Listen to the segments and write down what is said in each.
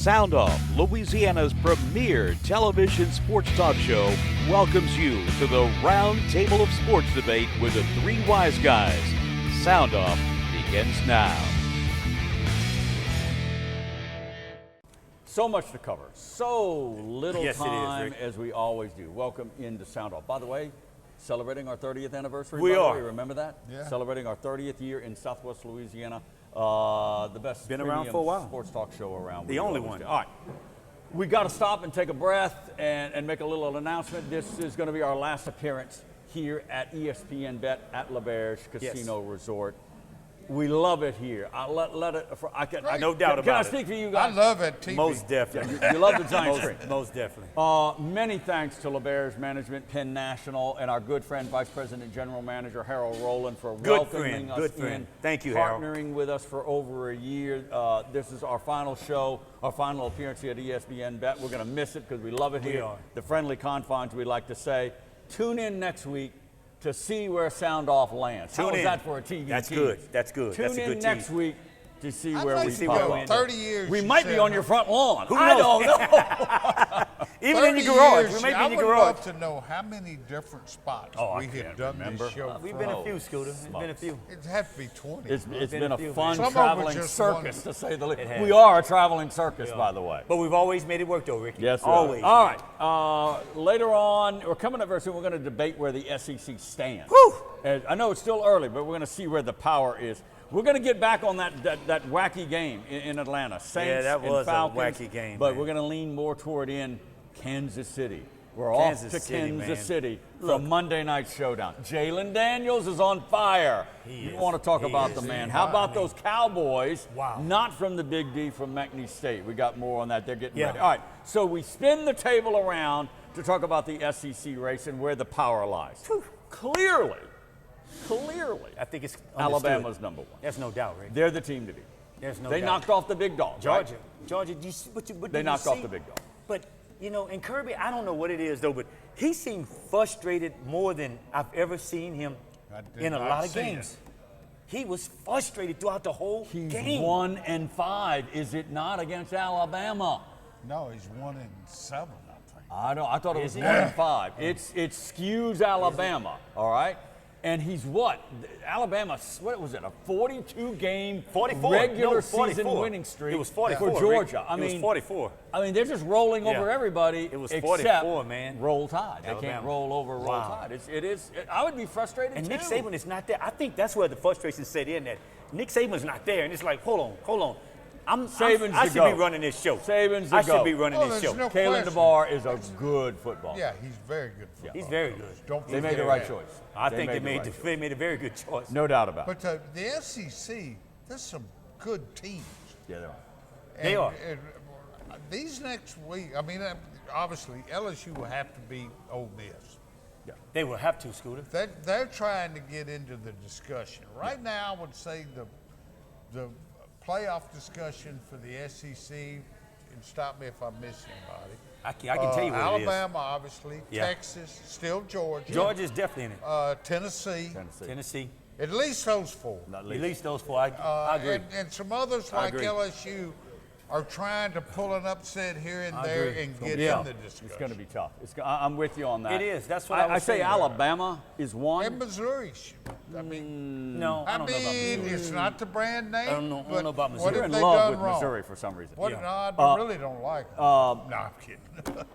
SoundOff, Louisiana's premier television sports talk show, welcomes you to the round table of sports debate with the three wise guys. SoundOff begins now. So much to cover, so little Yes, it is, time Rick. as we always do. Welcome into SoundOff. By the way, celebrating our 30th anniversary. We by the are. way. Remember that? Yeah. Celebrating our 30th year in Southwest Louisiana. The best Been around premium for a while. sports talk show around. The We only always one. do. All right. We got to stop and take a breath and make a little announcement. This is going to be our last appearance here at ESPN Bet at L'Auberge Casino Resort. We love it here. No doubt Can I about it. speak for you I guys? love it, TV. Most definitely. You love the giant screen. Most definitely. Many thanks to LeBear's management, Penn National, and our good friend, Vice President General Manager Harold Rowland for welcoming us Good friend. in, Thank you, Harold. partnering with us for over a year. This is our final show, our final appearance here at ESPN Bet. We're going to miss it because we love it We here. are. The friendly confines, we like to say. Tune in next week to see where SoundOff lands. How Tune is in. that for a TV That's tease? good. That's good. Tune That's a in good next tease. week to see I'd where like we to pop go up. 30 years. We you might be said. on your front lawn. Who I knows? don't know. Even in 30 your garage. years, We may be I in your would garage. love to know how many different spots Oh, I we can't have done remember. this show. We've from. been a few, Scooter. It's been a few. It had to be 20. It's been a few, fun Some of 'em traveling were just circus, one. to say the least. It has. We are a traveling circus, by the way. But we've always made it work, though, Ricky. Yes, sir. Always. All right. Later on, we're coming up very soon. We're going to debate where the SEC stands. Whew. And I know it's still early, but we're going to see where the power is. We're going to get back on that wacky game in Atlanta. Saints that was and a Falcons, wacky game, but man. we're going to lean more toward in Kansas City. We're Kansas off to City, Kansas man. City for Look. Monday Night Showdown. Jalen Daniels is on fire. You is. want to talk He about is. the man. He How is. about I mean, those Cowboys? wow. Not from the Big D, from McNeese State. We got more on that. They're getting Yeah. ready. All right, so we spin the table around to talk about the SEC race and where the power lies. Clearly, I think it's understood. Alabama's number one. There's no doubt, Rick. They're the team to beat. There's no They doubt. knocked off the big dog. Georgia. Right? Georgia, do you see what They did knocked you off see? the big dog. But, and Kirby, I don't know what it is, though, but he seemed frustrated more than I've ever seen him I did in a not lot of see games. He was frustrated throughout the whole He's game. 1-5, is it not, against Alabama? No, he's 1-7, I think. I thought it was Is he? 1-5. It skews Alabama, all right? And he's what? Alabama, what was it, a 42-game 44. regular No, season 44. winning streak It was 44, for Georgia. Rick. It was 44. I mean, they're just rolling Yeah. over everybody It was except 44, man. Roll Tide. They can't Alabama. roll over Roll Wow. Tide. I would be frustrated And too. Nick Saban is not there. I think that's where the frustration set in, that Nick Saban's not there. And it's like, hold on. Saban's I the should be GOAT. running this show. Saban's the I should GOAT. be running Oh, this there's show. no Kalen question. DeBar is a good football. Yeah, he's very good for He's very good. Don't They made forget the right that. choice. I think they the made, right choice. they made a very good choice. No doubt about it. But the SEC, there's some good teams. Yeah, they are. They are. And these next week, I mean, obviously, LSU will have to beat Ole Miss. They will have to, Scooter. They're trying to get into the discussion. Right now, I would say the playoff discussion for the SEC, and stop me if I miss anybody. I can tell you what Alabama, obviously. Yeah. Texas, still Georgia. it is. Georgia's definitely in it. Tennessee. Tennessee. At least those four. Not At least those four. I agree. And some others I like agree. LSU are trying to pull an upset here and I there agree. and get Yeah. in the discussion. It's going to be tough. I'm with you on that. It is. That's what I was say saying. Alabama is one. And Missouri. I mean, No, I I don't know about mean, Missouri. it's not the brand name. I don't know but about What Missouri. You're have in they love done with wrong? Missouri for some reason. What? Yeah. No, I really don't like them. No, I'm kidding.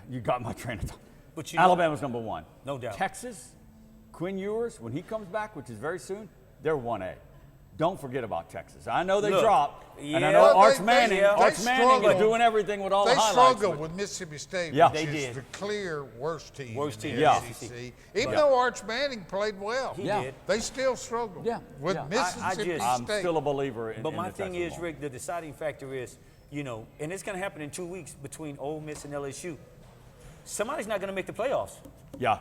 You got my train of thought. But you know- Alabama's number one. No doubt. Texas, Quinn Ewers, when he comes back, which is very soon, they're 1A. Don't forget about Texas. I know they Look, dropped, and I yeah. know Well, Arch they Manning is struggled. doing everything with all They the highlights. struggled but- with Mississippi State, Yeah. which They is did. the clear worst team. Worst in team the in the SEC. Even Yeah. though Arch Manning played well, He Yeah. did. they still struggled Yeah. with Yeah. Mississippi just- I'm State. still a believer in But in my the thing Texas is, ball. Rick, the deciding factor is, and it's going to happen in 2 weeks between Ole Miss and LSU. Somebody's not going to make the playoffs. Yeah.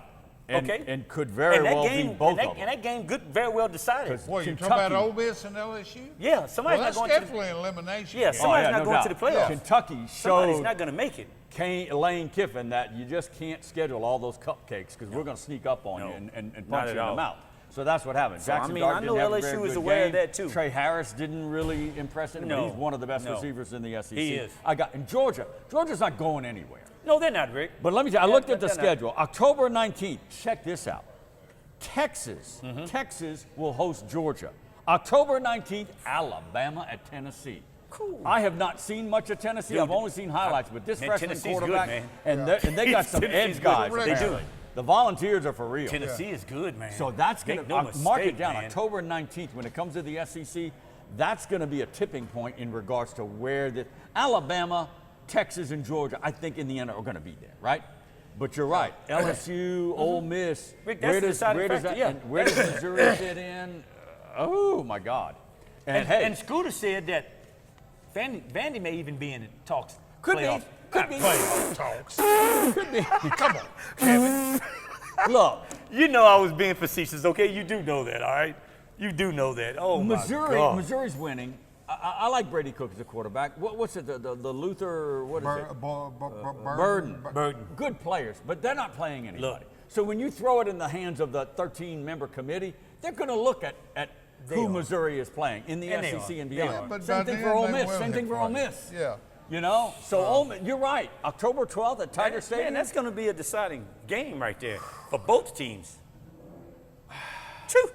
And, Okay. and could very well be both of them. And that game could very well decided. 'Cause Boy, you talking Kentucky- about Ole Miss and LSU? Yeah, somebody's Well, not that's going to the, definitely an elimination. Yeah, game. somebody's yeah, not no going to doubt. the playoffs. Kentucky Somebody's showed not going to make it. Lane Kiffin that you just can't schedule all those cupcakes because we're going to sneak up on No, you and not punch at you in the all. mouth. So that's what happened. So, Jackson I Dart know didn't have a LSU very is good aware of game. that, too. Trey Harris didn't really impress him, but No, he's one of the best no. receivers in the SEC. He is. In Georgia. Georgia's not going anywhere. No, they're not, Rick. But let me tell you, I looked at the they're not. schedule. October 19th, check this out. Texas will host Georgia. October 19th, Alabama at Tennessee. Cool. I have not seen much of Tennessee. Dude, I've only seen highlights, but this man, freshman Tennessee's good, quarterback, man. and they got some Tennessee's edge good. guys. They do. apparently. The Volunteers are for real. Tennessee is good, man. So that's going Make to no mark it mistake, down. man. October 19th, when it comes to the SEC, that's going to be a tipping point in regards to where the Alabama, Texas, and Georgia, I think in the end are going to be there, right? But you're right. LSU, Ole Miss. Rick, that's the deciding factor, yeah. Where does Missouri fit in? Oh my God! And hey, Scooter said that Vandy may even be in talks. could playoff. be. Could be. Playoff talks. Could be. Come on, Kevin. Look, You know I was being facetious, okay? You do know that, all right? You do know that. Oh, my God. Missouri's winning. I like Brady Cook as a quarterback. What's it? The Luther? What is it? Burden. Good players, but they're not playing anybody. Look. So when you throw it in the hands of the 13-member committee, they're going to look at who Missouri is playing in the And they SEC are. and They beyond. are. But Same by thing then for Ole they Miss. will Same hit thing for Ole party. Miss. Yeah. You know, so Ole Miss, you're right. October 12th at Tiger Stadium. Man, that's going to be a deciding game right there for both teams. Choo.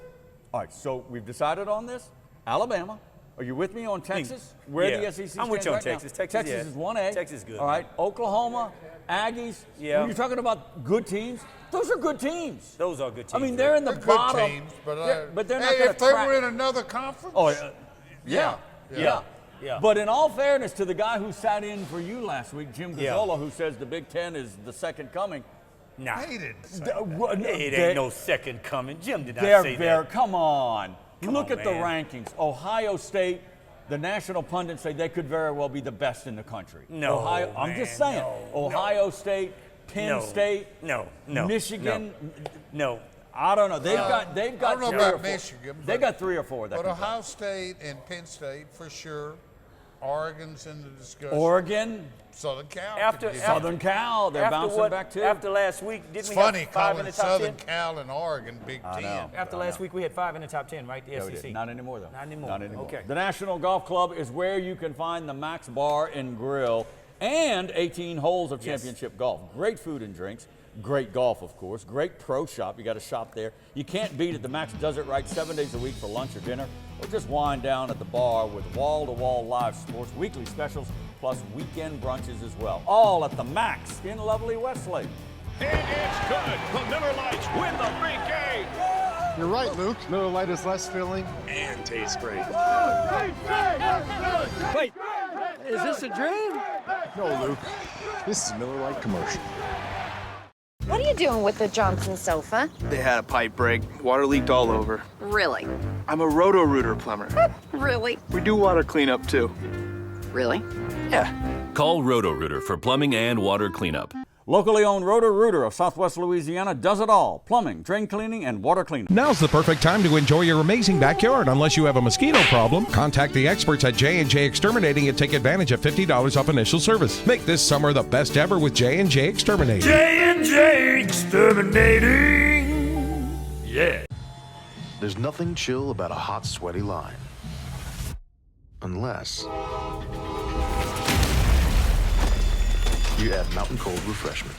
All right, so we've decided on this. Alabama. Are you with me on Texas? Where Yeah. the SEC I'm with stands you on right now? Texas. Texas, Texas yeah. is 1A. Texas is good, All right, Oklahoma, Aggies. Yeah. When you're talking about good teams, those are good teams. Those are good teams. I mean, they're in the They're good bottom. teams, but they're not hey, going if to they crack. were in another conference, Yeah. Yeah. But in all fairness to the guy who sat in for you last week, Jim Yeah. Gazzola, who says the Big Ten is the second coming. Nah. they didn't say It ain't no second coming. Jim did not They're say there. that. Come on. Look on, at the man. rankings. Ohio State, the national pundits say they could very well be the best in the country. No, Ohio, I'm man, just saying. no, Ohio State, Penn No, State, no, Michigan. No. I don't know. They've got I don't know 3 about or 4. Michigan, They but- got 3 or 4 that But can Ohio State and Penn State for sure. Oregon's in the discussion. Oregon, Southern Cal. After- could get Southern Cal, they're bouncing back too. After last week, didn't It's we funny have 5 in calling the top Southern 10? Cal and Oregon Big I Ten. know. After last week, we had 5 in the top 10, right? The Yeah, we SEC. did. Not anymore, though. Not anymore. Not anymore. Okay. The National Golf Club is where you can find the Max Bar and Grill and 18 holes of championship golf. Great food and drinks. Great golf, of course. Great pro shop. You got to shop there. You can't beat it. The Max does it right 7 days a week for lunch or dinner, or just wind down at the bar with wall-to-wall live sports, weekly specials, plus weekend brunches as well. All at the Max in lovely Westlake. And it's good. The Miller Lights win the big game. You're right, Luke. Miller Lite is less filling and tastes great. Wait, is this a dream? No, Luke. This is Miller Lite commercial. What are you doing with the Johnson sofa? They had a pipe break. Water leaked all over. Really? I'm a Roto-Rooter plumber. Really? We do water cleanup too. Really? Yeah. Call Roto-Rooter for plumbing and water cleanup. Locally owned Roto-Rooter of Southwest Louisiana does it all. Plumbing, drain cleaning, and water cleaning. Now's the perfect time to enjoy your amazing backyard. Unless you have a mosquito problem, contact the experts at J&J Exterminating and take advantage of $50 off initial service. Make this summer the best ever with J&J Exterminating. J&J Exterminating. Yeah. There's nothing chill about a hot, sweaty line. Unless you add Mountain Cold Refreshment.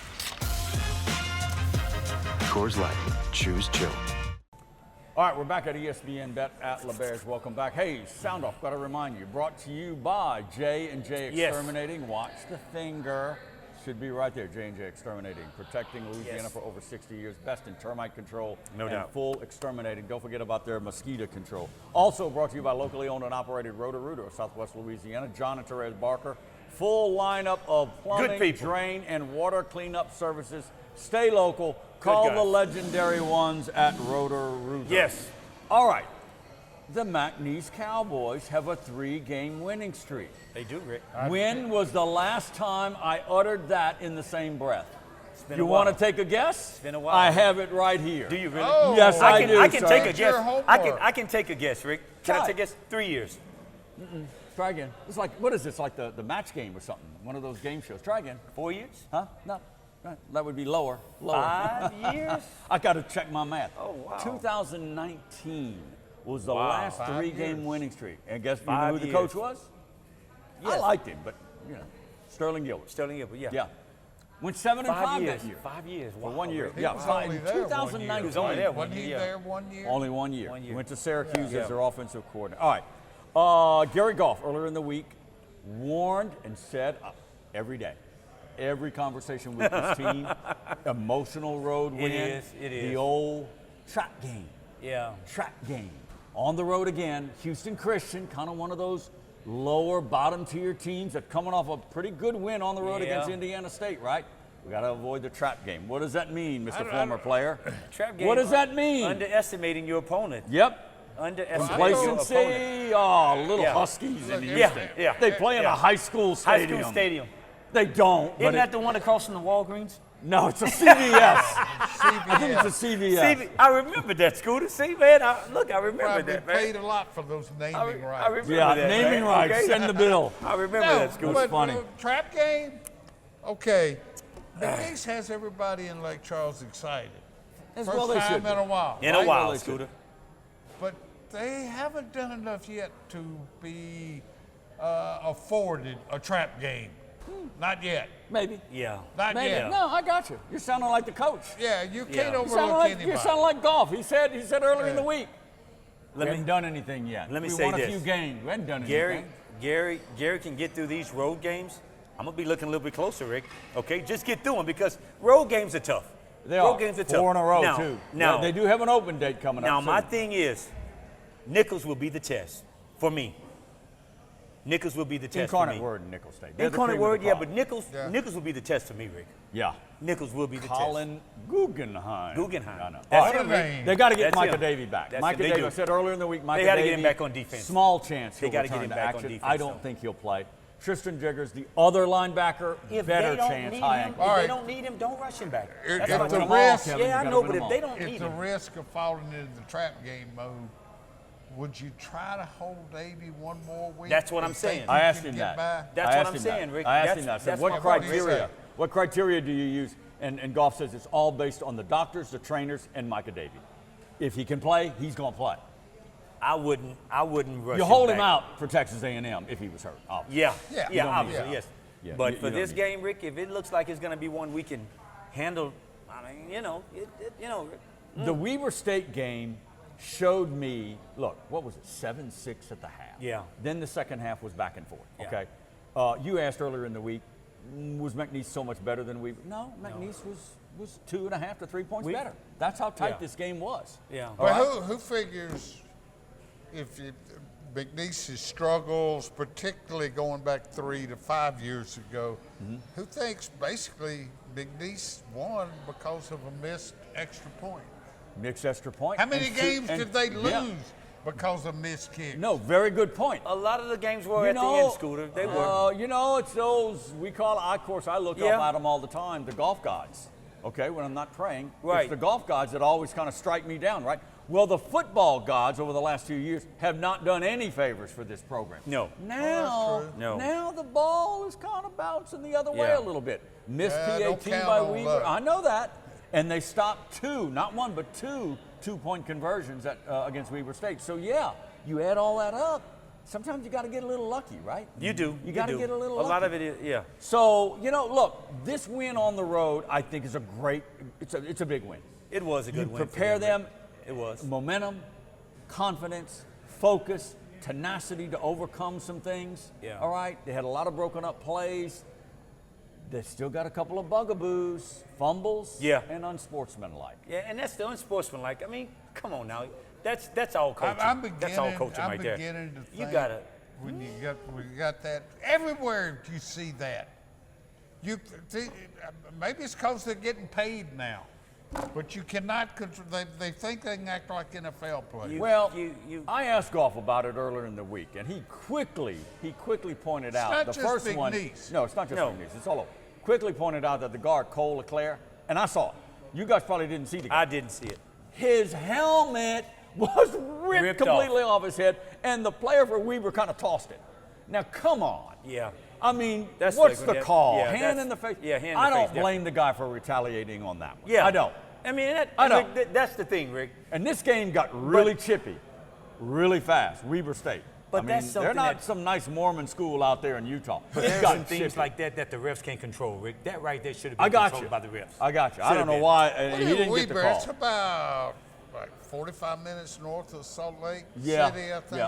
Coors Light. Choose chill. All right, we're back at ESPN Bet at LaBerge. Welcome back. Hey, Sound Off, got to remind you, brought to you by J&J Yes. Exterminating. Watch the finger. Should be right there, J&J Exterminating. Protecting Louisiana for over 60 years. Best in termite control No and doubt. full exterminating. Don't forget about their mosquito control. Also brought to you by locally owned and operated Roto-Rooter of Southwest Louisiana. John and Therese Barker. Full lineup of plumbing, people. drain, and water cleanup services. Stay local. Call guys. the legendary ones at Roto-Rooter. Yes. All right. The McNeese Cowboys have a 3-game winning streak. They do, Rick. When was the last time I uttered that in the same breath? been You a while. want to take a guess? It's been a while. I have it right here. Do you really? Oh, Yes, I do, I can sir. take a That's guess. your homework. I can take a guess, Rick. Can Try I it. take a guess? 3 years. Try again. It's like, what is this, like the match game or something? One of those game shows. Try again. 4 years? Huh? No. That would be lower. 5 years? I got to check my math. Oh, wow. 2019 was the Wow. last 5 three-game years. winning streak. And guess you know 5 who the years. coach was? I Yes. liked him, but, Sterling Gilbert. Sterling Gilbert, yeah. Yeah. Went 7-5 years. that year. 5 years. For Wow, 1 year. Rick. He Yeah, was fine. only there 1 year. 2019. He was only there Wasn't he year. there 1 year? Only 1 year. 1 year. Went to Syracuse Yeah. as their offensive coordinator. All right. Gary Goff, earlier in the week, warned and said every day, every conversation with his team, emotional road win. It is. The old trap game. Yeah. Trap game. On the road again. Houston Christian, kind of one of those lower bottom tier teams that coming off a pretty good win on the road Yeah. against Indiana State, right? We got to avoid the trap game. What does that mean, Mr. Former player? Trap game. What does that mean? Underestimating your opponent. Yep. Underestimating your opponent. Complacency. Oh, little Yeah. Huskies in Yeah, Houston. yeah. They play in a high school High stadium. school stadium. They don't. Isn't that the one across from the Walgreens? No, it's a CVS. I think it's a CVS. I remember that, Scooter. See, man, I remember Probably that, man. paid a lot for those naming rights. I remember Yeah, that, naming man. rights. Okay? Send the bill. I remember No, that, Scooter. That's funny. Trap game, okay. The East has everybody in Lake Charles excited. As First well they time should be. in a while. In a right? while, they Scooter. But they haven't done enough yet to be afforded a trap game. Not yet. Maybe. Yeah. Not Maybe. yet. No, I got you. You're sounding like the coach. Yeah, you can't Yeah. You overlook sound like, anybody. you sound like golf. He said earlier in the Yeah. week. We Let haven't me, done anything yet. let me we say won a this. few games. We haven't done Gary, anything. Gary can get through these road games. I'm gonna be looking a little bit closer, Rick. Okay, just get through them because road games are tough. They road are. games are tough. 4 in a row, now, too. Now, they do have an open date coming now up. my soon. thing is, Nichols will be the test for me. Nichols will be the test Incarnate for me. word in Nickel State. They're the Incarnate cream of word, the yeah, crop. but Nichols will be the test for me, Rick. Yeah. Nichols will be the Colin Guggenheim. Guggenheim. I know. That's All him, right. Rick. They got to get That's Micah him. Davey back. That's Micah it. They Davey, do. I said earlier in the week, Micah They gotta Davey, get him back on defense. Small chance They he'll gotta get return him to back on action. defense, I don't though. think he'll play. Tristan Jiggers, the other linebacker, better chance. High ankle. All If right. they don't need him, don't rush him back. If That's the what I'm them saying. all, risk- Kevin, Yeah, you I gotta know, win but them if they all. don't If need the him, risk of falling into the trap game mode, would you try to hold Davey one more week? That's what I'm and think saying. you I asked can him get that. by? That's I what asked I'm him saying, that. Rick. I asked That's- him that. I said, that's what my point. criteria? What criteria do you use? And Goff says it's all based on the doctors, the trainers, and Micah Davey. If he can play, he's going to play. I wouldn't rush You hold him back. out for Texas A&M if he was hurt. Obviously. Yeah, Yeah. yeah, You don't obviously, need- yes. Yeah, But you for don't this need- game, Rick, if it looks like it's going to be one we can handle, I mean, Rick. The Weber State game showed me, look, what was it, 7-6 at the half. Yeah. Then the second half was back and forth, Yeah. okay? You asked earlier in the week, was McNeese so much better than Weber? No, McNeese was 2.5 to 3 points better. That's how tight Yeah. this game was. Yeah. All Well, right? who figures if McNeese's struggles, particularly going back 3 to 5 years ago, who thinks basically McNeese won because of a missed extra point? Mixed extra point. How many and games and- did they lose yeah. because of missed kicks? No, very good point. A lot of the games were at the end, Scooter. They were. It's those, we call, of course, I look Yeah. up at them all the time, the golf gods, okay, when I'm not praying. Right. It's the golf gods that always kind of strike me down, right? Well, the football gods over the last 2 years have not done any favors for this program. No. Now, true. No. now the ball is kind of bouncing the other way Yeah. a little bit. Missed Yeah, don't PAT count by on Weaver. luck. I know that. And they stopped two, not one, but two-point conversions against Weber State. So, yeah, you add all that up. Sometimes you got to get a little lucky, right? You do. You got to do. get a little A lot lucky. of it is, yeah. So, look, this win on the road, I think, is it's a big win. It was a good You win. for prepare them. Rick. It was. Momentum, confidence, focus, tenacity to overcome some things. Yeah. All right. They had a lot of broken up plays. They still got a couple of bugaboos, fumbles, Yeah. and unsportsmanlike. Yeah, and that's the unsportsmanlike. I mean, come on now. That's all coaching. I'm that's all coaching I'm right there. beginning to think You gotta. when you got that everywhere you see that. You see, maybe it's because they're getting paid now, but you cannot control. They think they can act like NFL players. Well, you- I asked Goff about it earlier in the week, and he quickly pointed out not the just first one. McNeese. No, it's not just No. McNeese. It's all over. Quickly pointed out that the guard Cole LeClaire, and I saw it. You guys probably didn't see the game. I didn't see it. His helmet was ripped Ripped completely off his head, and the player for Weber kind of tossed it. Now, come on. Yeah. I mean, That's what's like- the call? yeah, Hand that's- in the face? yeah, hand in I the don't face, blame the guy for retaliating on that one. Yeah. I don't. I mean, I don't. Rick, that's the thing, Rick. And this game got really chippy, really fast. Weber State. But I mean, that's they're something not that- some nice Mormon school out there in Utah. But It there's got some things chippy. like that the refs can't control, Rick. That right there should have I been got controlled you. by the refs. I got you. I Should don't have know been. why What he is didn't get the Weber? It's call. about like 45 minutes north of Salt Lake Yeah, City, I think.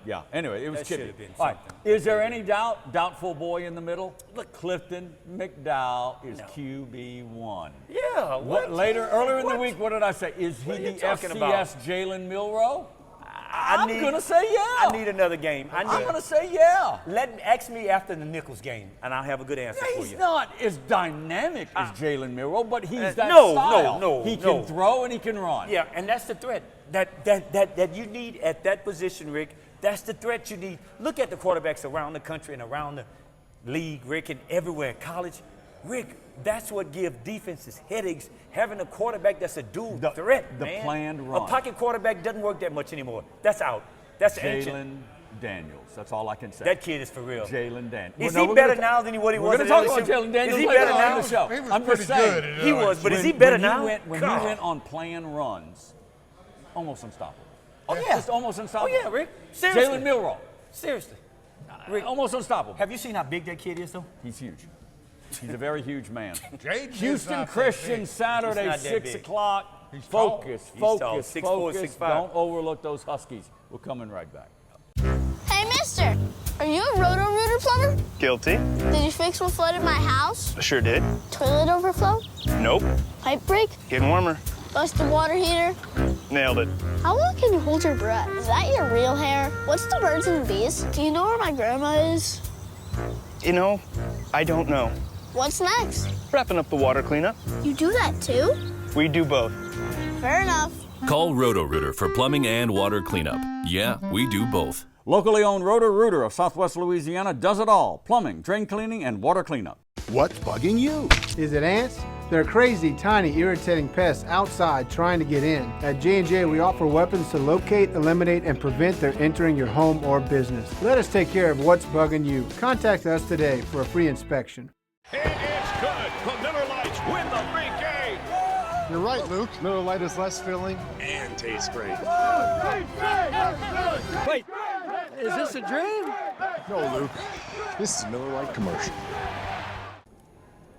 yeah. Anyway, it was That should chippy. have been All right. something. Is there any doubt? Doubtful boy in the middle? Look, Clifton McDowell is QB1. Yeah. What, earlier in the week, what did I say? Is he What are you the talking FCS about? Jalen Milroe? I'm gonna say yeah. I need another game. I'm gonna say yeah. Ask me after the Nichols game, and I'll have a good answer for He's you. not as dynamic as Jalen Milroe, but he's that no, style. no, He no. can throw and he can run. Yeah, and that's the threat that you need at that position, Rick. That's the threat you need. Look at the quarterbacks around the country and around the league, Rick, and everywhere, college. Rick, that's what gives defenses headaches, having a quarterback that's a dual threat, the man. planned run. A pocket quarterback doesn't work that much anymore. That's out. That's ancient. Jalen Daniels. That's all I can say. That kid is for real. Jalen Daniels. Is he better now than what he was We're at going to talk LSU? about Jalen Daniels Is he later better on now? in the show. He was I'm pretty just saying. good at He was, but is he better now? When God. he went on planned runs, almost unstoppable. Oh, yeah. Just almost Oh, unstoppable. yeah, Rick. Seriously. Jalen Milroe. Seriously. Almost unstoppable. Have you seen how big that kid is, though? He's huge. He's a very huge man. Jaden is Houston not that Christian, big. Saturday, He's not that 6 big. o'clock. He's tall. Focus, He's tall. focus, 6'4", focus. 6'5". Don't overlook those Huskies. We're coming right back. Hey, mister, are you a Roto-Rooter plumber? Guilty. Did you fix what flooded my house? Sure did. Toilet overflow? Nope. Pipe break? Getting warmer. Busted water heater? Nailed it. How long can you hold your breath? Is that your real hair? What's the birds and the bees? Do you know where my grandma is? You know, I don't know. What's next? Wrapping up the water cleanup. You do that too? We do both. Fair enough. Call Roto-Rooter for plumbing and water cleanup. Yeah, we do both. Locally owned Roto-Rooter of Southwest Louisiana does it all. Plumbing, drain cleaning, and water cleanup. What's bugging you? Is it ants? They're crazy, tiny, irritating pests outside trying to get in. At J&J, we offer weapons to locate, eliminate, and prevent their entering your home or business. Let us take care of what's bugging you. Contact us today for a free inspection. And it's good. The Miller Lights win the big game. You're right, Luke. Miller Lite is less filling and tastes great. Wait, is this a dream? No, Luke. This is a Miller Lite commercial.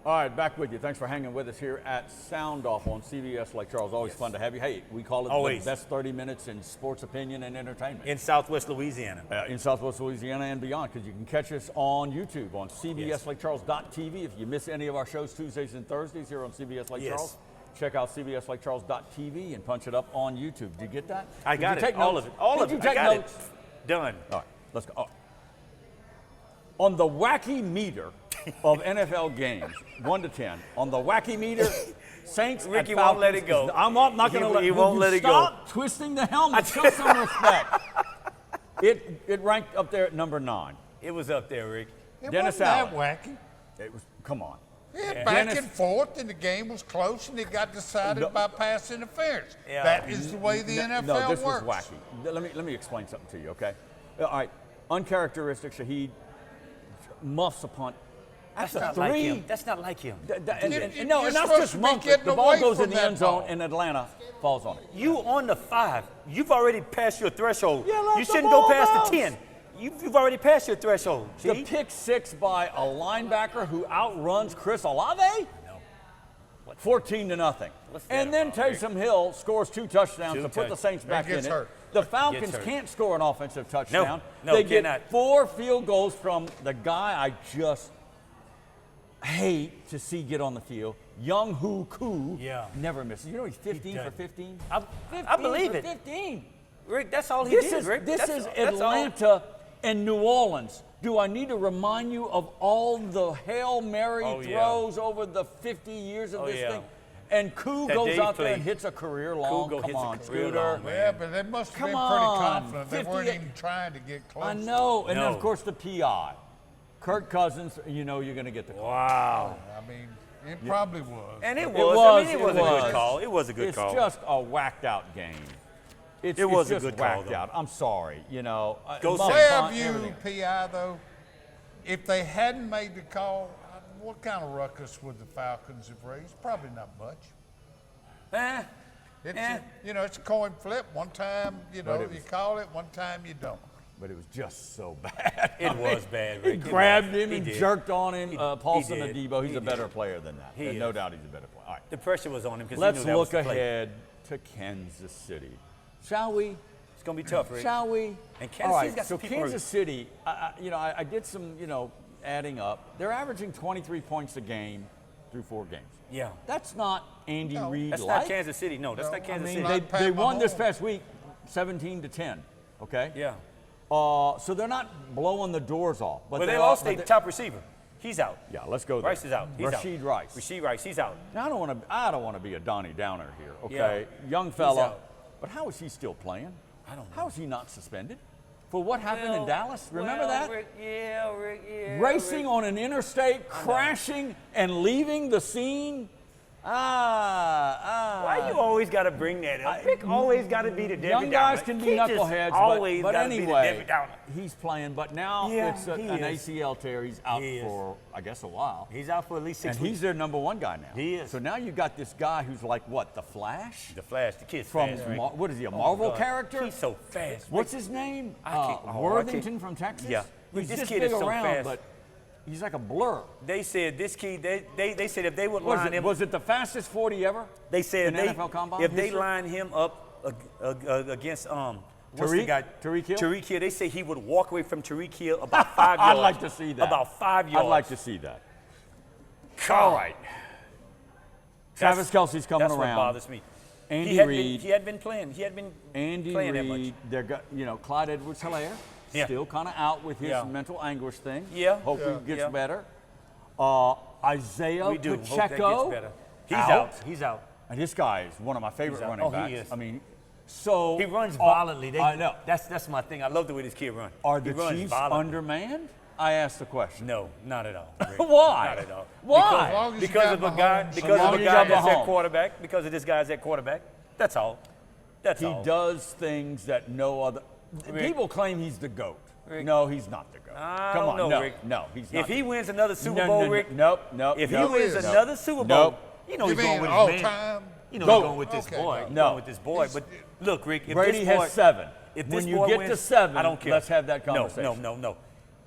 All right, back with you. Thanks for hanging with us here at SoundOff on CBS Lake Charles. Always fun to have you. Hey, we call it Always. the best 30 minutes in sports opinion and entertainment. In Southwest Louisiana. In Southwest Louisiana and beyond, because you can catch us on YouTube on cbslakecharles.tv. If you miss any of our shows Tuesdays and Thursdays here on CBS Lake Yes. Charles, check out cbslakecharles.tv and punch it up on YouTube. Did you get that? I Did got you it. take All notes? of it. All Did of you it. take I got notes? it. Done. All right, let's go. All right. On the wacky meter of NFL games, 1 to 10, on the wacky meter, Saints Ricky and won't Falcons let it go. I'm not going to let He will won't you let it go. Stop twisting the helmet. Show some respect. It ranked up there at number 9. It was up there, Rick. It Dennis wasn't that Allen. wacky. It was. Come on. Yeah, back and forth, and the game was close, and it got decided by pass interference. Yeah. That is the way the NFL No, this works. was wacky. Let me explain something to you, okay? All right. Uncharacteristic. Shaheed muffs a punt. That's a not three. like him. That's not like him. And You're not supposed just to be months. getting The ball away goes from in the that end zone, ball. and Atlanta falls on it. You on the 5. You've already passed your threshold. Yeah, let you the shouldn't go ball past bounce. the 10. You've already passed your threshold. The See? pick 6 by a linebacker who outruns Chris Olave? No. 14 to nothing. And then Taysom Hill scores 2 touchdowns to put the Saints back in gets it. hurt. The Falcons hurt. can't score an offensive touchdown. No, they cannot. get 4 field goals from the guy I just hate to see get on the field. Young Hoo Koo never misses. You know he's 15 for 15? I believe for it. 15. Rick, that's all he did, Rick. This That's is that's all. Atlanta and New Orleans. Do I need to remind you of all the Hail Mary throws over the 50 years of this thing? And Koo That goes Dave out there played. and hits a career long. Koo Come hits a on, career Scooter. long, man. Yeah, but they must have Come been pretty on, confident. They weren't 58 even trying to get close. I know. And then, No. of course, the PI. Kirk Cousins, you know you're going to get the call. Wow. I mean, it probably was. And it It was. was. I mean, it was a good call. It was a good call. It's just a whacked out game. It's was a just good call, whacked though. out. I'm sorry. You know. Go muff Saints. punt, Fairview everything. PI, though, if they hadn't made the call, what kind of ruckus would the Falcons have raised? Probably not much. It's a coin flip. One time, you call it. One time you don't. But it was just so bad. It was bad, Rick. He grabbed him and jerked on him. Paulson Adebo, he's a better player than that. No doubt he's a better player. All right. The pressure was on him because Let's he knew that was look the play. ahead to Kansas City. Shall we? It's going to be tough, Rick. Shall we? And Kansas All right, City's got so some people Kansas City, I did some, adding up. They're averaging 23 points a game through 4 games. Yeah. That's not Andy Reid. That's not Kansas City. No, that's not Kansas City. They won this past week 17-10, okay? Yeah. So they're not blowing the doors off. But they lost their top receiver. He's out. Yeah, let's go there. Rice is out. He's Rashid out. Rice. Rashid Rice, he's out. Now, I don't want to be a Donnie Downer here, okay? Yeah. Young He's fella. out. But how is he still playing? I don't know. How is he not suspended? For what happened in Dallas? Remember that? Rick, Racing Rick. on an interstate, crashing and leaving the scene? Why you always got to bring that up? Rick always got to be the Debbie Young guys Downer. can be He just knuckleheads, always but gotta be the anyway, Debbie Downer. he's playing. But now it's an ACL tear. He's out for, I guess, a while. He's out for at least 6 and weeks. he's their number 1 guy now. He is. So now you got this guy who's like, what, the Flash? The Flash, the kid's From fast, Rick. what is he, a Marvel God. character? He's so fast. What's his name? I can't- Worthington from Texas? Yeah. He's This just kid big is so around, fast. but he's like a blur. They said this kid, they said if they would line him. Was it the fastest 40 ever? They said in NFL Combine if they history? line him up against what's Tariq? the guy? Tariq Hill? Tariq Hill. They say he would walk away from Tariq Hill about 5 yards. I'd like to see that. About 5 yards. I'd like to see that. All right. Travis Kelce's coming that's around. What bothers me. Andy Reid. He had been playing. He had been playing that much. Andy Reid. Clyde Edwards-Helaire. Yeah. Still kind of out with his mental anguish thing. Yeah. Hope he gets better. Isaiah We do. Pacheco. Hope that gets better. He's out. He's out. And this guy is one of my favorite running backs. He is. I mean, so he runs violently. I know. That's my thing. I love the way this kid runs. Are the Chiefs undermanned? I asked the question. No, not at all. Why? Not at all. Why? Because of a guy. Because of a guy that's at quarterback. Because of this guy's at quarterback. That's all. That's all. He does things that no other. People claim he's the GOAT. Rick. No, he's not the GOAT. Come on, no, Rick. No, he's not. If he wins another Super Bowl, Rick. Nope. If he wins another Super Bowl, you know he's going with his man. Time? You know he's going with this boy. He's going with this boy. But look, Rick, if Brady this boy, has 7. If this when you boy get wins, to 7, I don't care. Let's have that conversation. No.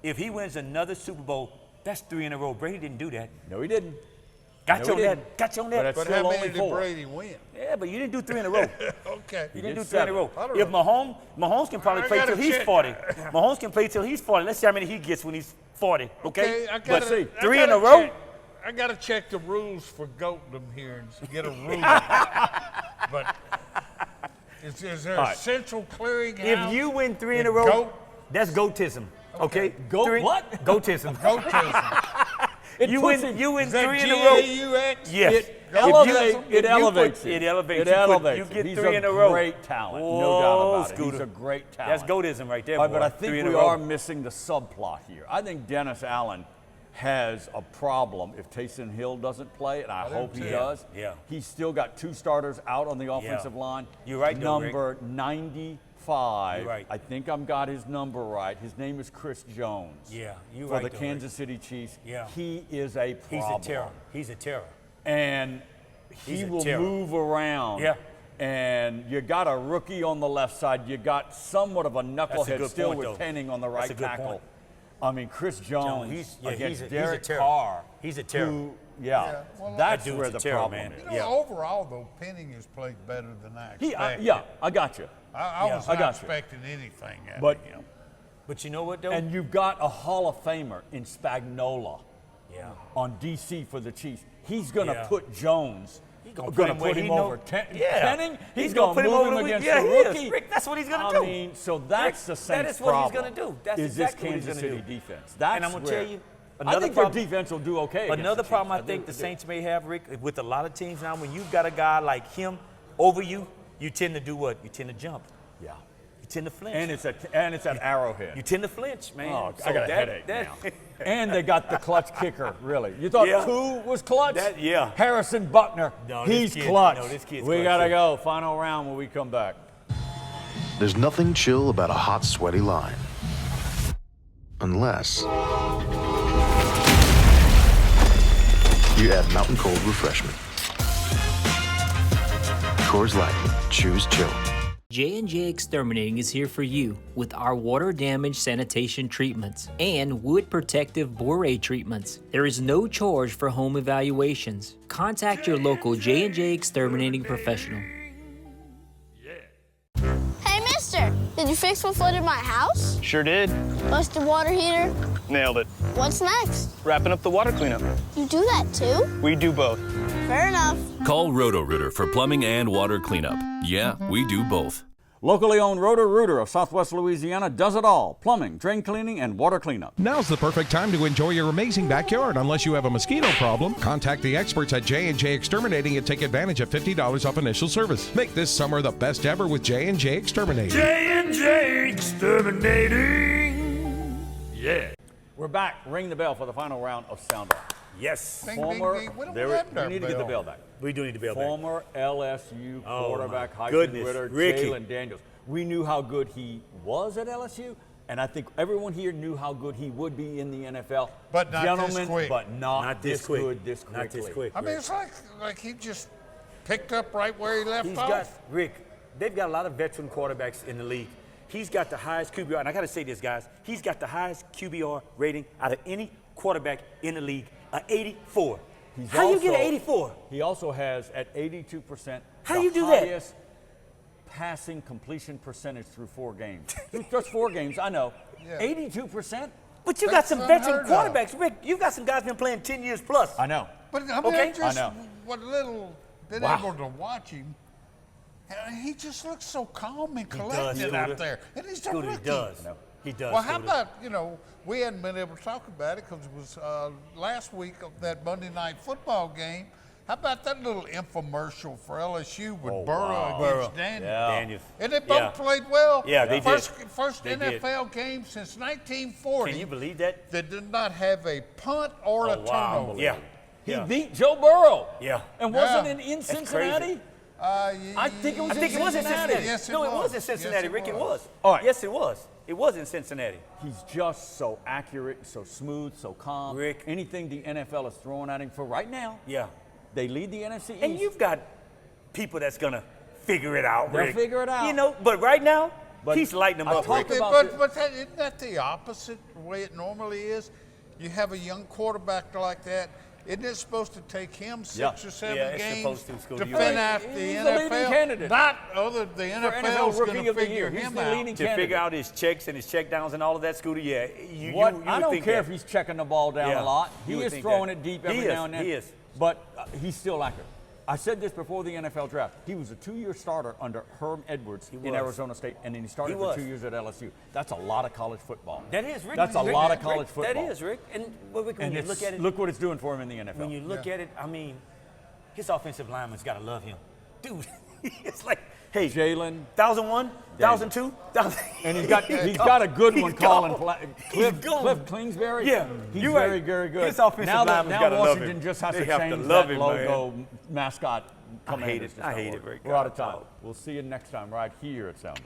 If he wins another Super Bowl, that's 3 in a row. Brady didn't do that. No, he didn't. Got you on that. But how many did Brady win? Yeah, but you didn't do 3 in a row. Okay. You didn't do 3 in a row. If Mahomes can probably play till he's 40. Mahomes can play till he's 40. Let's see how many he gets when he's 40. Okay. Let's see. 3 in a row. I got to check the rules for goatdom here and get a rule. But is there a central clearinghouse? If you win 3 in a row, that's goatism. Okay. Goat what? Goatism. Goatism. You win 3 in a row. G-A-U-X? Yes. It elevates it. It elevates it. Elevates you it. get He's 3 in a row. He's a great talent, no doubt about Scooter. it. He's a great talent. That's goatism right there, boy. But I think we are missing the subplot here. I think Dennis Allen has a problem if Taysom Hill doesn't play, and I hope he does. Yeah. He's still got 2 starters out on the offensive line. You're right, though, Number 95. You're right. I think I've got his number right. His name is Chris Jones. Yeah, you're for right. For the Kansas City Chiefs. Yeah. He is a problem. He's a terror. And he will move around. Yeah. And you got a rookie on the left side. You got somewhat of a knucklehead still with Penning on the right tackle. I mean, Chris Jones against Derek Carr. He's a terror. That's where the problem is. Overall, though, Penning has played better than I expected. I got you. I was not expecting anything out of him. But you know what, though? And you've got a Hall of Famer in Spagnuolo on DC for the Chiefs. He's going to put Jones. He's going to put him over Penning. He's going to move him against the rookie. Rick, that's what he's going to do. I mean, so that's the Saints' That is what problem. he's going to do. That's is exactly this Kansas what he's going City to do. defense? That's and I'm going to tell you, I think their defense will do okay. Another problem I think the Saints may have, Rick, with a lot of teams now, when you've got a guy like him over you, you tend to do what? You tend to jump. Yeah. You tend to flinch. And it's at Arrowhead. You tend to flinch, man. Oh, I got a headache now. And they got the clutch kicker, really. You thought Koo was clutch? Harrison Buckner, he's clutch. No, this kid's we got to go. Final round when we come back. There's nothing chill about a hot, sweaty line. Unless you add Mountain Cold Refreshment. Coors Light. Choose chill. J&J Exterminating is here for you with our water damage sanitation treatments and wood protective borate treatments. There is no charge for home evaluations. Contact your local J&J Exterminating professional. Hey, mister, did you fix what flooded my house? Sure did. Busted water heater? Nailed it. What's next? Wrapping up the water cleanup. You do that too? We do both. Fair enough. Call Roto-Rooter for plumbing and water cleanup. Yeah, we do both. Locally owned Roto-Rooter of Southwest Louisiana does it all. Plumbing, drain cleaning, and water cleanup. Now's the perfect time to enjoy your amazing backyard. Unless you have a mosquito problem, contact the experts at J&J Exterminating and take advantage of $50 off initial service. Make this summer the best ever with J&J Exterminating. J&J Exterminating. Yeah. We're back. Ring the bell for the final round of Sound Off. Yes. Ding, ding, ding. We need to get the bell back. We do need the bell back. Former LSU quarterback, Heisman goodness, winner, Ricky. Jalen Daniels. We knew how good he was at LSU, and I think everyone here knew how good he would be in the NFL. But not Gentlemen, this quick. But not this quick. good, this quickly. Not this quick. I mean, it's like he just picked up right where he left off. They've got a lot of veteran quarterbacks in the league. He's got the highest QBR, and I got to say this, guys. He's got the highest QBR rating out of any quarterback in the league, an 84. How you get an 84? He also has, at 82%, How you do that? highest passing completion percentage through 4 games. Through just 4 games, I know. Yeah. 82%? But you got some veteran quarterbacks, Rick. You've got some guys been playing 10 years plus. I know. But I mean, Okay. just I know. what little been able to watch him, he just looks so calm and collected out there. And he's a rookie. He does. He does. Well, how about, we hadn't been able to talk about it because it was last week of that Monday night football game. How about that little infomercial for LSU with Burrow against Daniels? And they both played well. Yeah, they did. First NFL game since 1940. Can you believe that? That did not have a punt or a turnover. Yeah. He beat Joe Burrow. Yeah. And wasn't it in Cincinnati? I think it was in Cincinnati. Yes, it was in Cincinnati, yes, Rick. It was. All right. Yes, it was. It was in Cincinnati. He's just so accurate, so smooth, so calm. Rick. Anything the NFL is throwing at him for right now, Yeah. they lead the NFC East. And you've got people that's going to figure it out, They'll Rick. figure it out. But right now, he's lighting them up, Rick. But isn't that the opposite way it normally is? You have a young quarterback like that. Isn't it supposed to take him 6 or 7 games to fend off the He's NFL? the leading candidate. Not other the NFL is going Rookie to of the figure Year. He's him the out. leading To candidate. figure out his checks and his check downs and all of that, Scooter, you I would don't think care that. if he's checking the ball down Yeah, a lot. you He would is think throwing that. it deep He every is, now and then. he is. But he's still accurate. I said this before the NFL draft. He was a 2-year starter under Herm Edwards in Arizona State, and then he started for 2 years at LSU. That's a lot of college football. That is, Rick. That's a lot of college football. That is, Rick. And when you look at it, look what it's doing for him in the NFL. when you look at it, I mean, his offensive lineman's got to love him. Dude, it's like, hey, Jalen, 1,001, 1,002, 1,000. and he's got a good one calling Cliff gone. Kingsbury. Yeah, he's you're very, right. very good. His offensive now lineman's gotta love Washington him. just has They to have to change love that him, logo man. mascot. I hate it. I hate it, Rick. Rick. We're out of time. We'll see you next time right here at SoundOff.